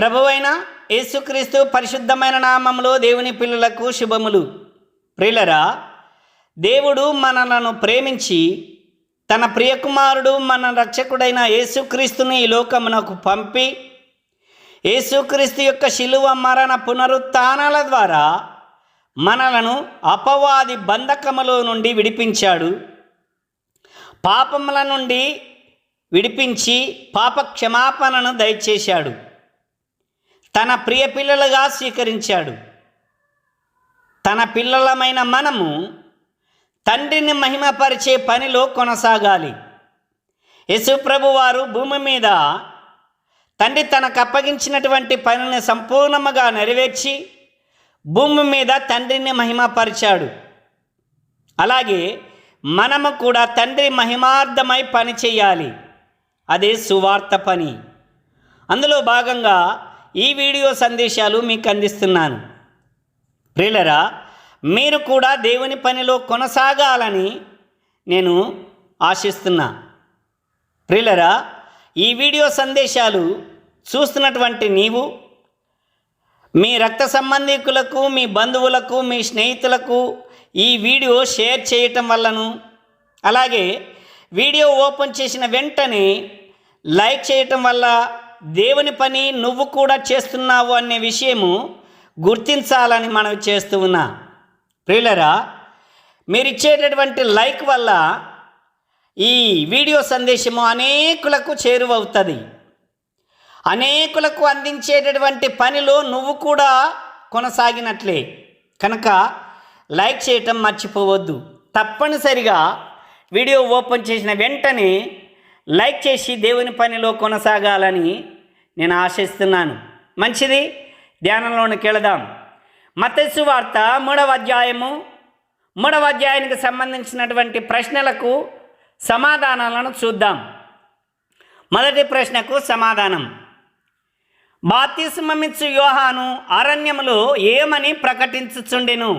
ప్రభువైన యేసుక్రీస్తు పరిశుద్ధమైన నామములో దేవుని పిల్లలకు శుభములు. ప్రియులరా, దేవుడు మనలను ప్రేమించి తన ప్రియకుమారుడు మన రక్షకుడైన యేసుక్రీస్తుని ఈ లోకమునకు పంపి యేసుక్రీస్తు యొక్క శిలువ మరణ పునరుత్థానాల ద్వారా మనలను అపవాది బంధకములో నుండి విడిపించాడు. పాపముల నుండి విడిపించి పాప క్షమాపణను దయచేశాడు. తన ప్రియ పిల్లలుగా స్వీకరించాడు. తన పిల్లలమైన మనము తండ్రిని మహిమపరిచే పనిలో కొనసాగాలి. యేసు ప్రభువారు భూమి మీద తండ్రి తనకు అప్పగించినటువంటి పనిని సంపూర్ణముగా నెరవేర్చి భూమి మీద తండ్రిని మహిమపరిచాడు. అలాగే మనము కూడా తండ్రి మహిమార్థమై పని చేయాలి. అదే సువార్త పని. అందులో భాగంగా ఈ వీడియో సందేశాలు మీకు అందిస్తున్నాను. ప్రియులరా, మీరు కూడా దేవుని పనిలో కొనసాగాలని నేను ఆశిస్తున్నా. ప్రియులరా, ఈ వీడియో సందేశాలు చూస్తున్నటువంటి నీవు మీ రక్త సంబంధికులకు, మీ బంధువులకు, మీ స్నేహితులకు ఈ వీడియో షేర్ చేయటం వల్లను, అలాగే వీడియో ఓపెన్ చేసిన వెంటనే లైక్ చేయటం వల్ల దేవుని పని నువ్వు కూడా చేస్తున్నావు అనే విషయము గుర్తించాలని మనం చేస్తూ ఉన్నా. ప్రియులరా, మీరు ఇచ్చేటటువంటి లైక్ వల్ల ఈ వీడియో సందేశము అనేకులకు చేరువవుతుంది. అనేకులకు అందించేటటువంటి పనిలో నువ్వు కూడా కొనసాగినట్లే. కనుక లైక్ చేయటం మర్చిపోవద్దు. తప్పనిసరిగా వీడియో ఓపెన్ చేసిన వెంటనే లైక్ చేసి దేవుని పనిలో కొనసాగాలని నేను ఆశిస్తున్నాను. మంచిది, ధ్యానంలోనికి వెళదాం. మత్తయి సువార్త 3వ అధ్యాయానికి సంబంధించినటువంటి ప్రశ్నలకు సమాధానాలను చూద్దాం. మొదటి ప్రశ్నకు సమాధానం: బాప్తిస్మమిచ్చు యోహాను అరణ్యములో ఏమని ప్రకటించుచుండెను?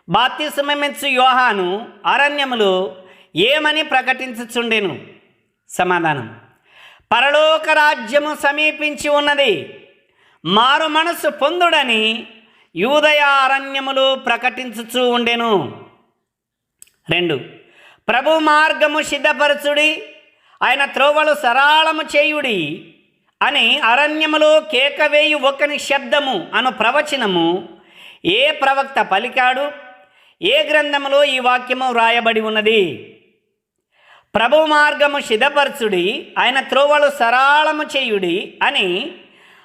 బాప్తిస్మమిచ్చు యోహాను అరణ్యములో ఏమని ప్రకటించుచుండెను? సమాధానం: పరలోక రాజ్యము సమీపించి ఉన్నది, మారు మనసు పొందుడని యూదయ అరణ్యములో ప్రకటించుచూ ఉండెను. 2. ప్రభు మార్గము సిద్ధపరచుడి, ఆయన త్రోవలు సరళము చేయుడి అని అరణ్యములో కేకవేయు ఒకని శబ్దము అను ప్రవచనము ఏ ప్రవక్త పలికాడు? ఏ గ్రంథములో ఈ వాక్యము వ్రాయబడి ఉన్నది? ప్రభు మార్గము సిద్ధపరచుడి, ఆయన త్రోవలు సరళము చేయుడి అని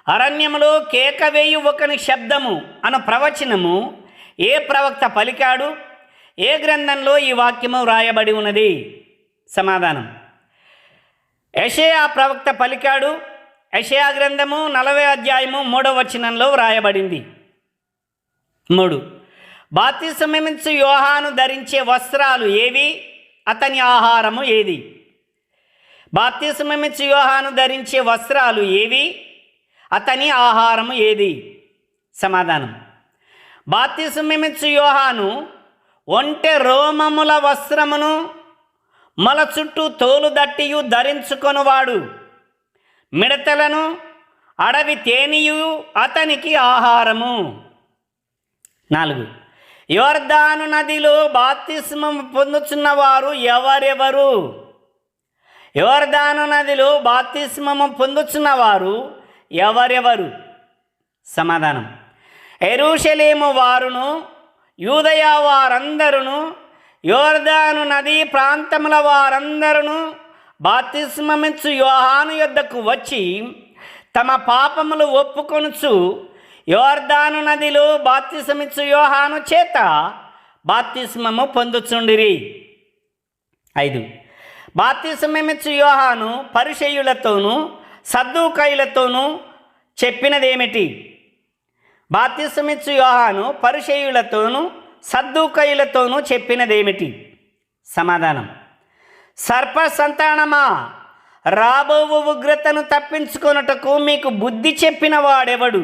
అరణ్యములో కేకవేయు ఒకని శబ్దము అను ప్రవచనము ఏ ప్రవక్త పలికాడు? ఏ గ్రంథంలో ఈ వాక్యము వ్రాయబడి ఉన్నది? సమాధానం: యెషయా ప్రవక్త పలికాడు. యెషయా గ్రంథము 40వ అధ్యాయము 3వ వచనంలో వ్రాయబడింది. 3. బాప్తిస్మమిచ్చు యోహాను ధరించే వస్త్రాలు ఏవి? అతని ఆహారము ఏది? బాప్తిస్మమిచ్చు యోహాను ధరించే వస్త్రాలు ఏవి? అతని ఆహారము ఏది? సమాధానం: బాప్తిస్మమిచ్చు యోహాను ఒంటె రోమముల వస్త్రమును మొల చుట్టూ తోలు దట్టియు ధరించుకొనువాడు, మిడతలను అడవి తేనియు అతనికి ఆహారము. 4. యోర్దాను నదిలో బాప్తిస్మము పొందుచున్నవారు ఎవరెవరు? యోర్దాను నదిలో బాప్తిస్మము పొందుచున్నవారు ఎవరెవరు? సమాధానం: యెరూషలేము వారును, యూదయ వారందరును, యోర్దాను నదీ ప్రాంతముల వారందరును బాప్తిస్మమిచ్చు యోహాను యొద్దకు వచ్చి తమ పాపములు ఒప్పుకొనుచు యోర్దాను నదిలో బాప్తిస్మమిచ్చు యోహాను చేత బాప్తిస్మము పొందుచుండిరి. 5. బాప్తిస్మమిచ్చు యోహాను పరిసయ్యులతోనూ సద్దూకయ్యులతోనూ చెప్పినదేమిటి? బాప్తిస్మమిచ్చు యోహాను పరిసయ్యులతోనూ సద్దూకయ్యులతోనూ చెప్పినదేమిటి? సమాధానం: సర్ప సంతానమా, రాబోవు ఉగ్రతను తప్పించుకొనుటకు మీకు బుద్ధి చెప్పిన వాడెవడు?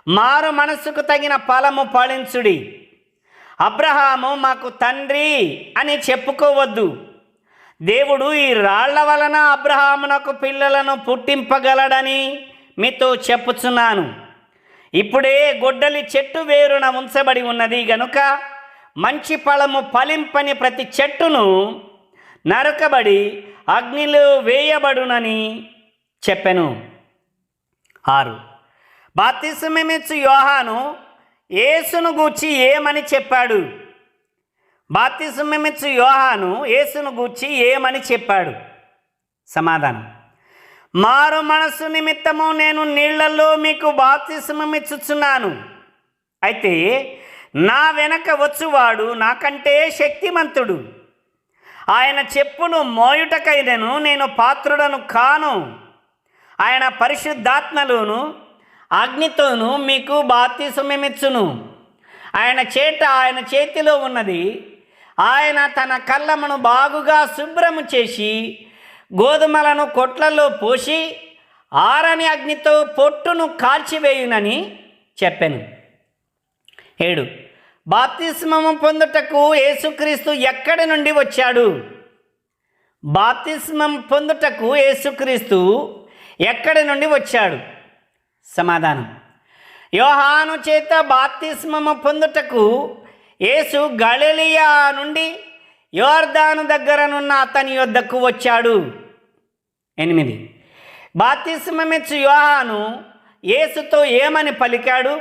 మారు మనసుకు తగిన ఫలము ఫలించుడి. అబ్రహాము మాకు తండ్రి అని చెప్పుకోవద్దు. దేవుడు ఈ రాళ్ల వలన అబ్రహామునకు పిల్లలను పుట్టింపగలడని మీతో చెప్పుచున్నాను. ఇప్పుడే గొడ్డలి చెట్టు వేరున ఉంచబడి ఉన్నది గనుక మంచి ఫలము ఫలింపని ప్రతి చెట్టును నరకబడి అగ్నిలో వేయబడునని చెప్పెను. 6. బాప్తిస్మమిచ్చు యోహాను యేసును గూర్చి ఏమని చెప్పాడు? బాప్తిస్మమిచ్చు యోహాను యేసును గూర్చి ఏమని చెప్పాడు? సమాధానం: మారు మనస్సు నిమిత్తము నేను నీళ్లలో మీకు బాప్తిస్మమిచ్చుచున్నాను. అయితే నా వెనక వచ్చువాడు నాకంటే శక్తిమంతుడు. ఆయన చెప్పును మోయుటకైనను నేను పాత్రుడను కాను. ఆయన పరిశుద్ధాత్మలోను అగ్నితోనూ మీకు బాప్తిస్మమిచ్చును. ఆయన చేతిలో ఉన్నది. ఆయన తన కళ్ళమును బాగుగా శుభ్రము చేసి గోధుమలను కొట్లలో పోసి ఆరని అగ్నితో పొట్టును కాల్చివేయునని చెప్పెను. 7. బాప్తిస్మము పొందుటకు యేసుక్రీస్తు ఎక్కడి నుండి వచ్చాడు? బాప్తిస్మం పొందుటకు యేసుక్రీస్తు ఎక్కడి నుండి వచ్చాడు? సమాధానం: యోహాను చేత బాప్తిస్మము పొందుటకు యేసు గలిలయ నుండి యోర్దాను దగ్గరనున్న అతని యొద్దకు వచ్చాడు. 8. బాప్తిస్మమిచ్చు యోహాను యేసుతో ఏమని పలికాడు?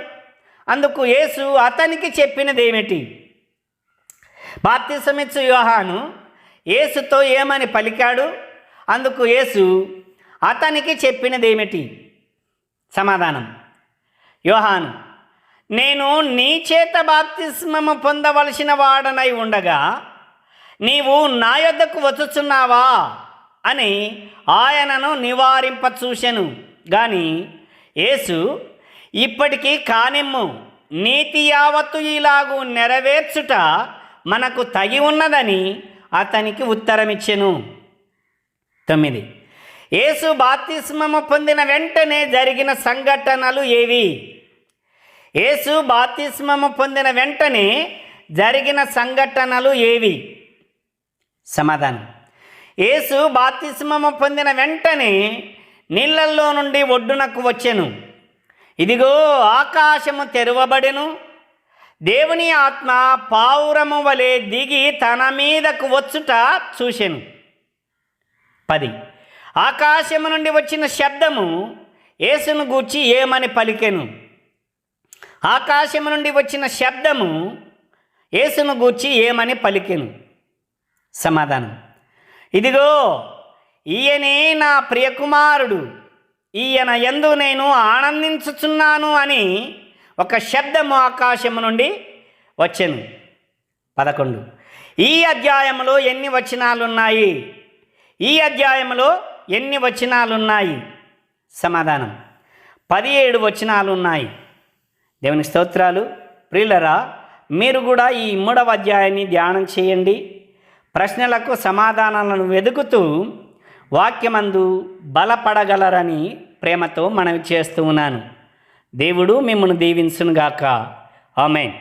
అందుకు యేసు అతనికి చెప్పినదేమిటి? బాప్తిస్మమిచ్చు యోహాను యేసుతో ఏమని పలికాడు? అందుకు యేసు అతనికి చెప్పినదేమిటి? సమాధానం: యోహాను, నేను నీ చేత బాప్తిస్మము పొందవలసిన వాడనై ఉండగా నీవు నా యొద్దకు వచ్చుచున్నావా అని ఆయనను నివారింపచూసెను. గాని యేసు, ఇప్పటికీ కానిమ్ము, నీతి యావత్తు ఇలాగూ నెరవేర్చుట మనకు తగి ఉన్నదని అతనికి ఉత్తరమిచ్చెను. 9. యేసు బాప్తిస్మము పొందిన వెంటనే జరిగిన సంఘటనలు ఏవి? యేసు బాప్తిస్మము పొందిన వెంటనే జరిగిన సంఘటనలు ఏవి? సమాధానం: యేసు బాప్తిస్మము పొందిన వెంటనే నీళ్ళల్లో నుండి ఒడ్డునకు వచ్చెను. ఇదిగో ఆకాశము తెరవబడెను. దేవుని ఆత్మ పావురము వలె దిగి తన మీదకు వచ్చుట చూసెను. 10. ఆకాశము నుండి వచ్చిన శబ్దము యేసును గూర్చి ఏమని పలికెను? ఆకాశము నుండి వచ్చిన శబ్దము యేసును గూర్చి ఏమని పలికెను? సమాధానం: ఇదిగో ఈయనే నా ప్రియకుమారుడు, ఈయన యందు నేను ఆనందించుచున్నాను అని ఒక శబ్దము ఆకాశము నుండి వచ్చెను. 11. ఈ అధ్యాయంలో ఎన్ని వచనాలున్నాయి? ఈ అధ్యాయంలో ఎన్ని వచనాలున్నాయి? సమాధానం: 17 వచనాలున్నాయి. దేవుని స్తోత్రాలు. ప్రియులరా, మీరు కూడా ఈ 3వ అధ్యాయాన్ని ధ్యానం చేయండి. ప్రశ్నలకు సమాధానాలను వెతుకుతూ వాక్యమందు బలపడగలరని ప్రేమతో మనవి చేస్తూ ఉన్నాను. దేవుడు మిమ్మల్ని దీవించునుగాక. ఆమేన్.